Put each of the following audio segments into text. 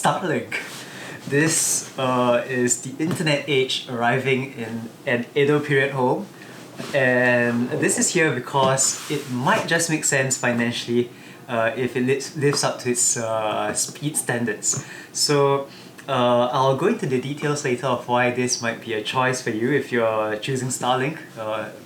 Starlink. This is the internet age arriving in an Edo period home, and this is here because it might just make sense financially if it lives up to its speed standards. So I'll go into the details later of why this might be a choice for you if you're choosing Starlink.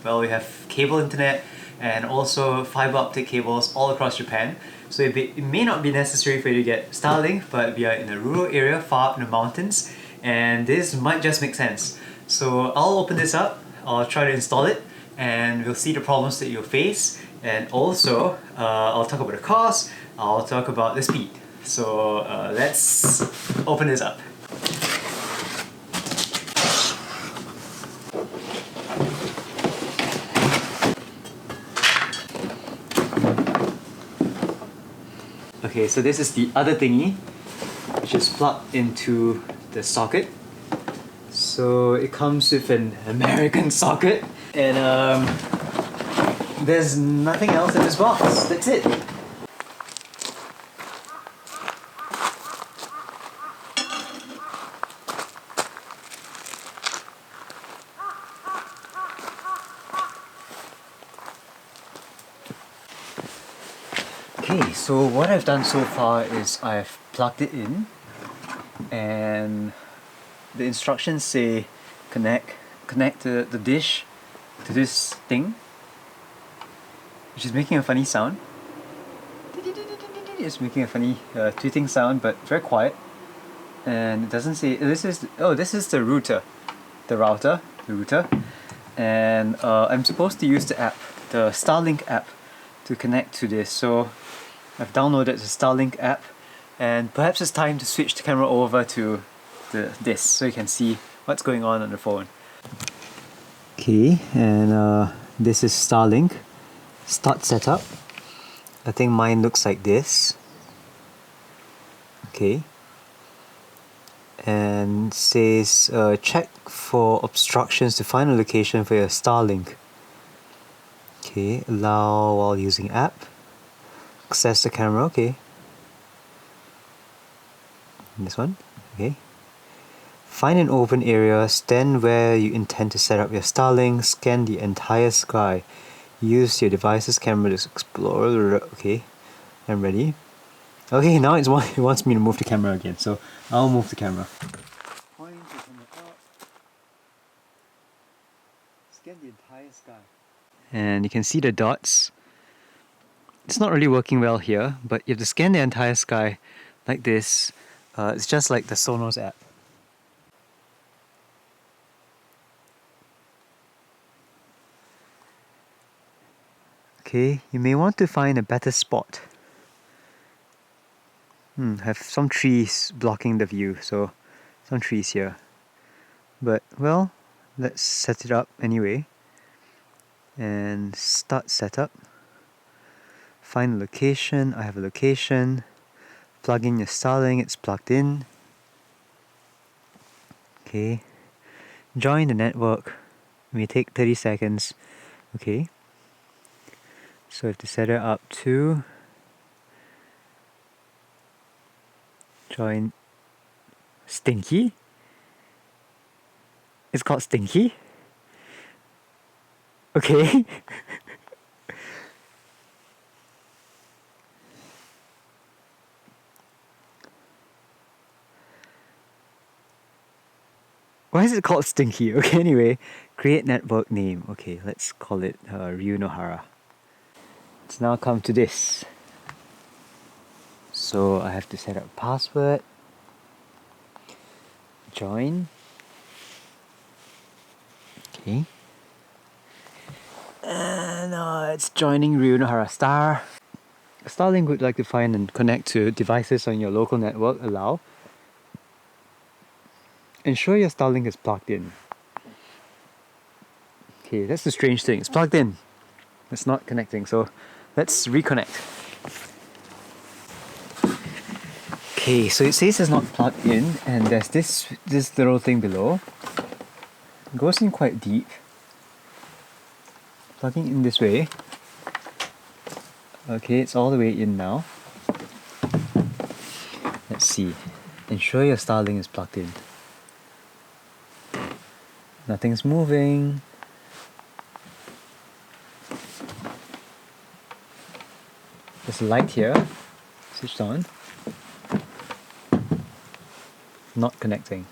Well, we have cable internet and also fibre optic cables all across Japan. So it may not be necessary for you to get Starlink, but we are in a rural area far up in the mountains, and this might just make sense. So I'll open this up, I'll try to install it, and we'll see the problems that you'll face, and also I'll talk about the cost, I'll talk about the speed. So let's open this up. Okay, so this is the other thingy, which is plugged into the socket. So it comes with an American socket, and there's nothing else in this box. That's it. Okay, so what I've done so far is I've plugged it in, and the instructions say connect the dish to this thing, which is making a funny sound. It's making a funny tweeting sound, but very quiet. And it doesn't say this is the router, and I'm supposed to use the app, the Starlink app, to connect to this. So I've downloaded the Starlink app, and perhaps it's time to switch the camera over to this so you can see what's going on the phone. Okay, and this is Starlink. Start setup. I think mine looks like this. Okay. And says check for obstructions to find a location for your Starlink. Okay, allow while using app. Access the camera, okay. This one, okay. Find an open area, stand where you intend to set up your Starlink, scan the entire sky. Use your device's camera to explore. Okay, I'm ready. Okay, now it wants me to move the camera again, so I'll move the camera. Point the camera up. Scan the entire sky. And you can see the dots. It's not really working well here, but you have to scan the entire sky like this. It's just like the Sonos app. Okay, you may want to find a better spot. Have some trees blocking the view, so some trees here. But, well, let's set it up anyway. And start setup. Find a location. I have a location. Plug in your Starlink, it's plugged in. Okay. Join the network. It may take 30 seconds. Okay. So I have to set it up to join Stinky. It's called Stinky. Okay. Why is it called Stinky? Okay, anyway, create network name. Okay, let's call it Ryunohara. It's now come to this. So I have to set up a password. Join. Okay. And it's joining Ryunohara Star. Starlink would like to find and connect to devices on your local network. Allow. Ensure your Starlink is plugged in. Okay, that's the strange thing. It's plugged in. It's not connecting, so let's reconnect. Okay, so it says it's not plugged in, and there's this little thing below. It goes in quite deep. Plugging in this way. Okay, it's all the way in now. Let's see. Ensure your Starlink is plugged in. Nothing's moving. There's a light here. Switched on. Not connecting.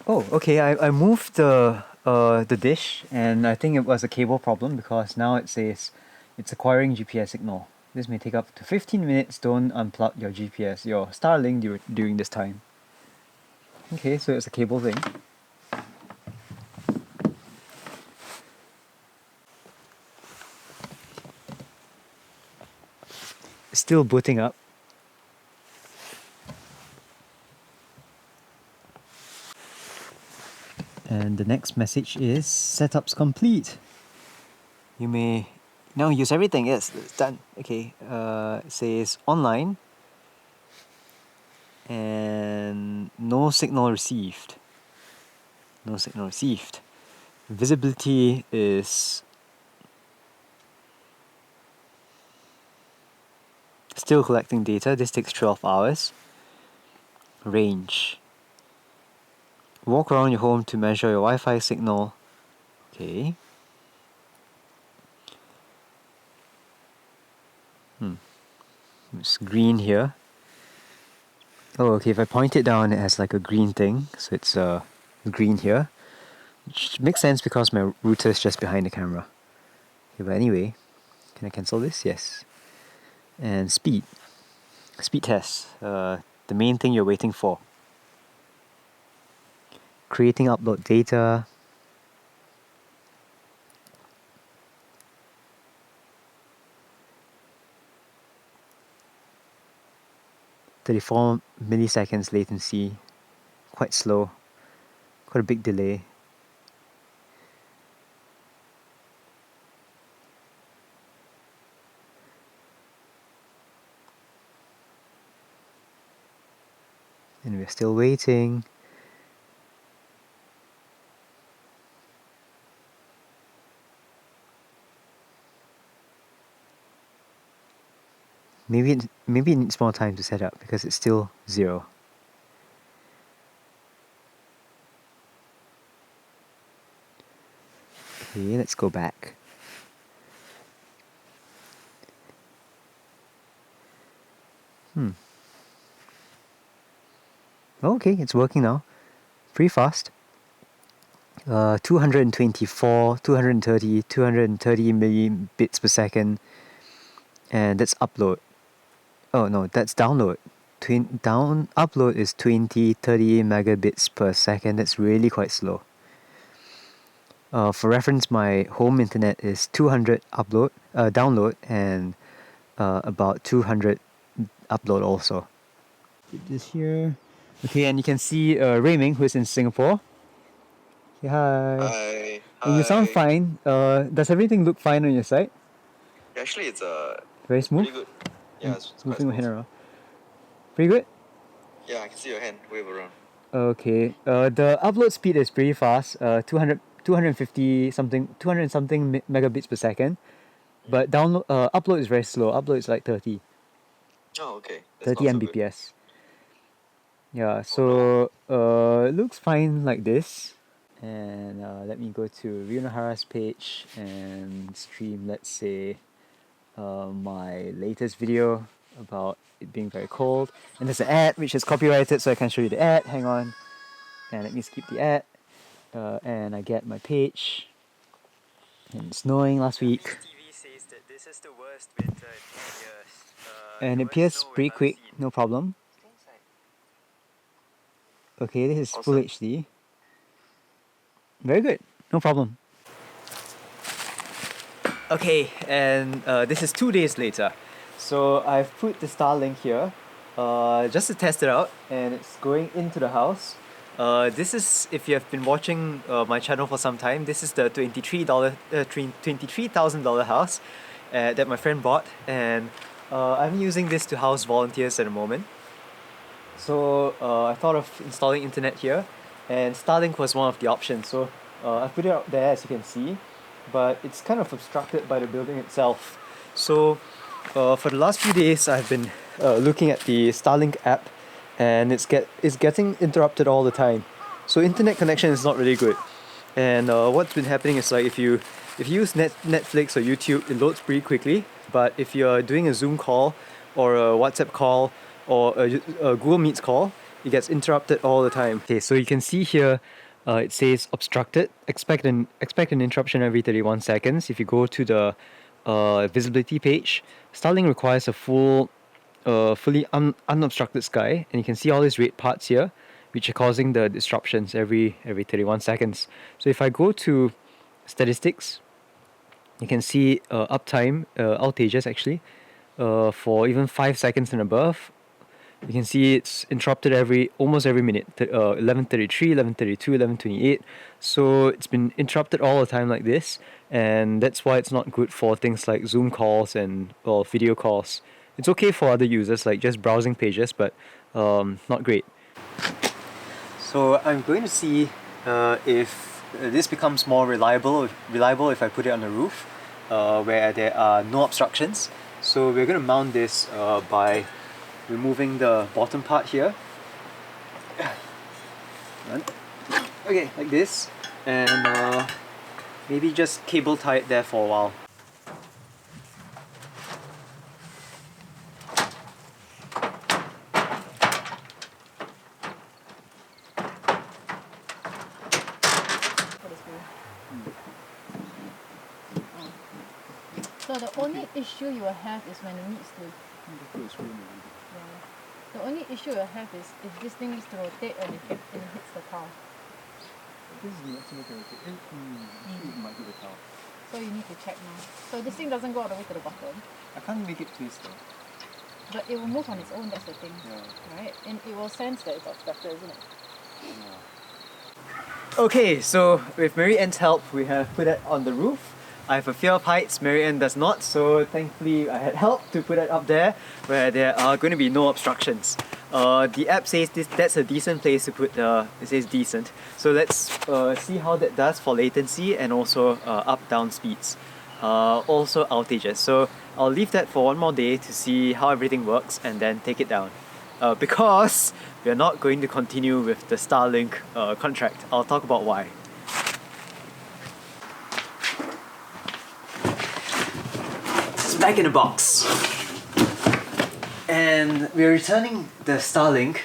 Oh, okay. I moved the dish, and I think it was a cable problem because now it says it's acquiring GPS signal. This may take up to 15 minutes. Don't unplug your GPS, your Starlink during this time. Okay, so it's a cable thing. Still booting up. And the next message is setup's complete. You may now use everything. Yes, it's done. Okay, it says online and no signal received. No signal received. Visibility is still collecting data. This takes 12 hours. Range. Walk around your home to measure your Wi-Fi signal. Okay. It's green here. Oh, okay, if I point it down, it has like a green thing. So it's green here. Which makes sense because my router is just behind the camera. Okay, but anyway, can I cancel this? Yes. And speed. Speed test. The main thing you're waiting for. Creating upload data. (34 milliseconds latency). Quite slow. Quite a big delay. And we're still waiting. Maybe it needs more time to set up because it's still 0. Okay, let's go back. Okay, it's working now. Pretty fast. 224, 230, 230 megabits per second. And that's upload. Oh no, that's download. Upload is 20, 30 megabits per second. That's really quite slow. For reference, my home internet is 200 download and about 200 upload also. Get this here. Okay, and you can see Rayming, who is in Singapore. Say hi. Hi. And you sound Hi. fine. Does everything look fine on your side? Actually, it's Very smooth? pretty good. Yeah, it's quite Moving my hand smooth. around. Pretty good? Yeah, I can see your hand wave around. Okay. The upload speed is pretty fast. 250 something, 200 something megabits per second. But upload is very slow. Upload is like 30. Oh, okay. That's 30 not so good. Mbps. Yeah, Oh, so it looks fine like this. And let me go to Ryunohara's page and stream, let's say, my latest video about it being very cold. And there's an ad which is copyrighted, so I can show you the ad. Hang on. And let me skip the ad. And I get my page. And it's snowing last week. TV says that this is the worst winter in 10 years. And it appears pretty quick, no problem. Okay, this is full awesome. HD. Very good, no problem. Okay, and this is 2 days later. So I've put the Starlink here just to test it out, and it's going into the house. This is, if you have been watching my channel for some time, this is the $23,000 house that my friend bought, and I'm using this to house volunteers at the moment. So I thought of installing internet here, and Starlink was one of the options. So I've put it out there as you can see, but it's kind of obstructed by the building itself. So for the last few days I've been looking at the Starlink app, and it's getting interrupted all the time. So internet connection is not really good. And what's been happening is like if you use Netflix or YouTube, it loads pretty quickly. But if you're doing a Zoom call or a WhatsApp call or a Google Meets call, it gets interrupted all the time. Okay, so you can see here, it says obstructed. Expect an interruption every 31 seconds. If you go to the visibility page, Starlink requires a fully unobstructed sky, and you can see all these red parts here, which are causing the disruptions every 31 seconds. So if I go to statistics, you can see uptime outages actually for even 5 seconds and above. You can see it's interrupted almost every minute. 11:33, 11:32, 11:28. So it's been interrupted all the time like this, and that's why it's not good for things like Zoom calls and video calls. It's okay for other users like just browsing pages, but not great. So I'm going to see if this becomes more reliable if I put it on the roof where there are no obstructions. So we're going to mount this by removing the bottom part here. Okay, like this, and maybe just cable tie it there for a while. So the only issue you will have is when it needs to. The only issue you'll have is if this thing needs to rotate and it hits the tile. This is the maximum can rotate. It might hit the tile. So you need to check now. So this thing doesn't go all the way to the bottom. I can't make it twist though. But it will move on its own, that's the thing. Yeah. Right? And it will sense that it's obstructed, isn't it? Yeah. Okay, so with Mary Ann's help, we have put it on the roof. I have a fear of heights, Mary Ann does not, so thankfully I had help to put it up there where there are going to be no obstructions. The app says that's a decent place to put it says decent. So let's see how that does for latency and also up-down speeds. Also outages. So I'll leave that for one more day to see how everything works and then take it down. Because we're not going to continue with the Starlink contract. I'll talk about why. Back in the box, and we're returning the Starlink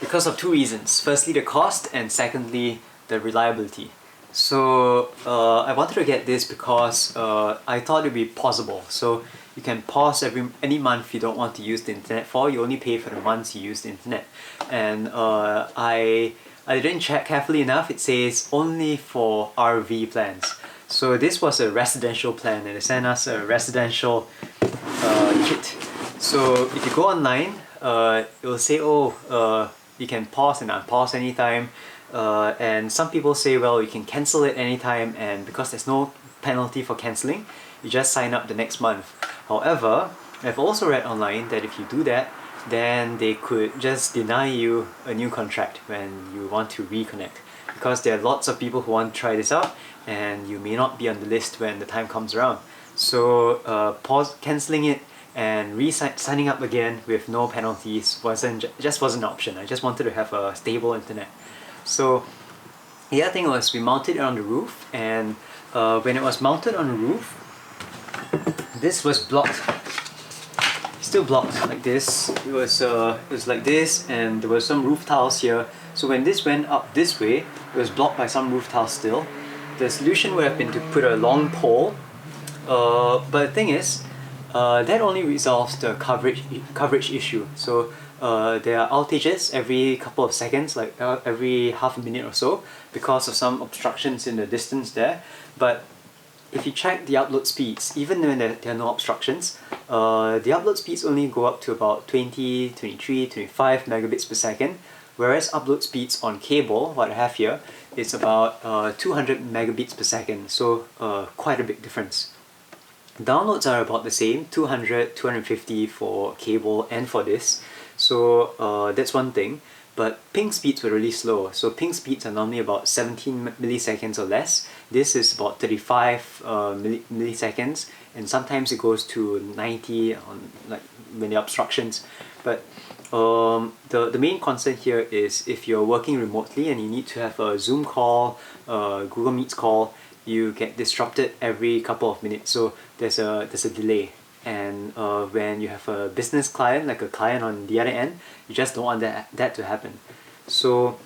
because of two reasons. Firstly, the cost, and secondly, the reliability. So I wanted to get this because I thought it would be pausable. So you can pause any month you don't want to use the internet for. You only pay for the months you use the internet. And I didn't check carefully enough. It says only for RV plans. So this was a residential plan, and they sent us a residential kit. So if you go online, it will say, you can pause and unpause anytime. And some people say, well, you can cancel it anytime, and because there's no penalty for cancelling, you just sign up the next month. However, I've also read online that if you do that, then they could just deny you a new contract when you want to reconnect. Because there are lots of people who want to try this out, and you may not be on the list when the time comes around. So cancelling it and signing up again with no penalties wasn't an option. I just wanted to have a stable internet. So the other thing was we mounted it on the roof, and when it was mounted on the roof, this was blocked. Still blocked like this. It was like this, and there were some roof tiles here. So when this went up this way, it was blocked by some roof tiles still. The solution would have been to put a long pole, but the thing is, that only resolves the coverage issue. So there are outages every couple of seconds, like every half a minute or so, because of some obstructions in the distance there. But if you check the upload speeds, even when there are no obstructions, the upload speeds only go up to about 20, 23, 25 megabits per second, whereas upload speeds on cable, what I have here, is about 200 megabits per second, so quite a big difference. Downloads are about the same, 200, 250 for cable and for this. So that's one thing. But ping speeds were really slow. So ping speeds are normally about 17 milliseconds or less. This is about 35 milliseconds, and sometimes it goes to 90 on like when there are obstructions. But the main concern here is if you're working remotely and you need to have a Zoom call, Google Meets call, you get disrupted every couple of minutes. So there's a delay. And when you have a business client, like a client on the other end, you just don't want that to happen. So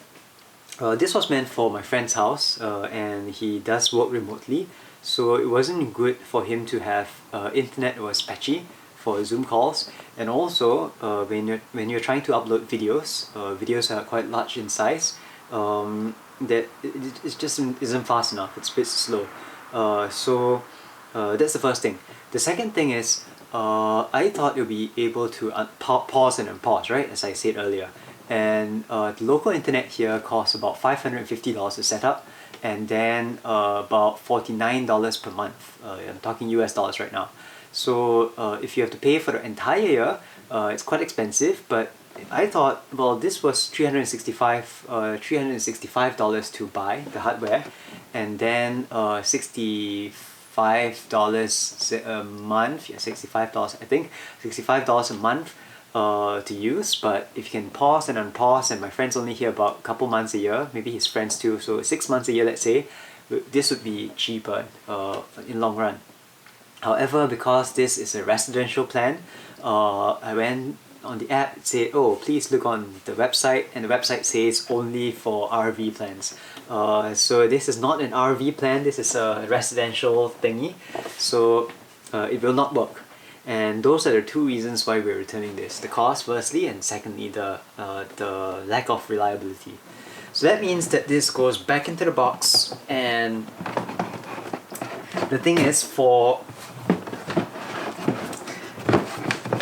this was meant for my friend's house, and he does work remotely, so it wasn't good for him to have internet that was patchy for Zoom calls. And also when you're trying to upload videos, videos are quite large in size, that it just isn't fast enough. It's a bit slow. So that's the first thing. The second thing is, I thought you'll be able to pause and unpause, right? As I said earlier. And the local internet here costs about $550 to set up, and then about $49 per month. I'm talking US dollars right now. So if you have to pay for the entire year, it's quite expensive, but I thought, well, this was $365 to buy the hardware, and then $65 a month, yeah, $65 I think, $65 a month to use. But if you can pause and unpause, and my friend's only here about a couple months a year, maybe his friends too, so 6 months a year let's say, this would be cheaper in long run. However, because this is a residential plan, I went on the app, it said, oh, please look on the website, and the website says only for RV plans. So this is not an RV plan, this is a residential thingy, so it will not work. And those are the two reasons why we're returning this: the cost firstly, and secondly the lack of reliability. So that means that this goes back into the box, and the thing is, for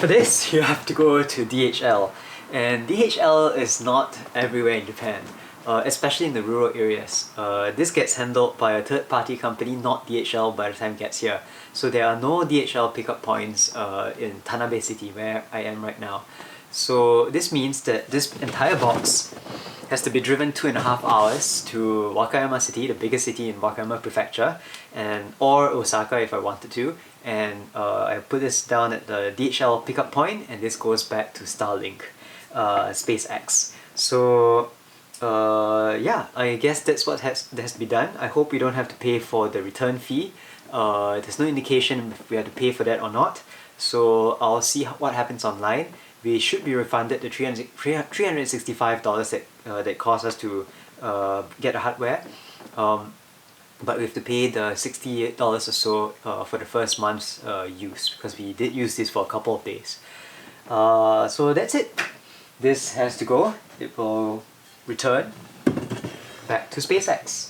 this you have to go to DHL, and DHL is not everywhere in Japan, especially in the rural areas. This gets handled by a third-party company, not DHL, by the time it gets here. So there are no DHL pickup points in Tanabe City, where I am right now. So this means that this entire box has to be driven 2.5 hours to Wakayama City, the biggest city in Wakayama Prefecture, or Osaka if I wanted to. And I put this down at the DHL pickup point, and this goes back to Starlink, SpaceX. So yeah, I guess that's what has to be done. I hope we don't have to pay for the return fee. There's no indication if we have to pay for that or not. So I'll see what happens online. We should be refunded the $365 that cost us to get the hardware. But we have to pay the $68 or so for the first month's use, because we did use this for a couple of days. So that's it. This has to go. It will return back to SpaceX.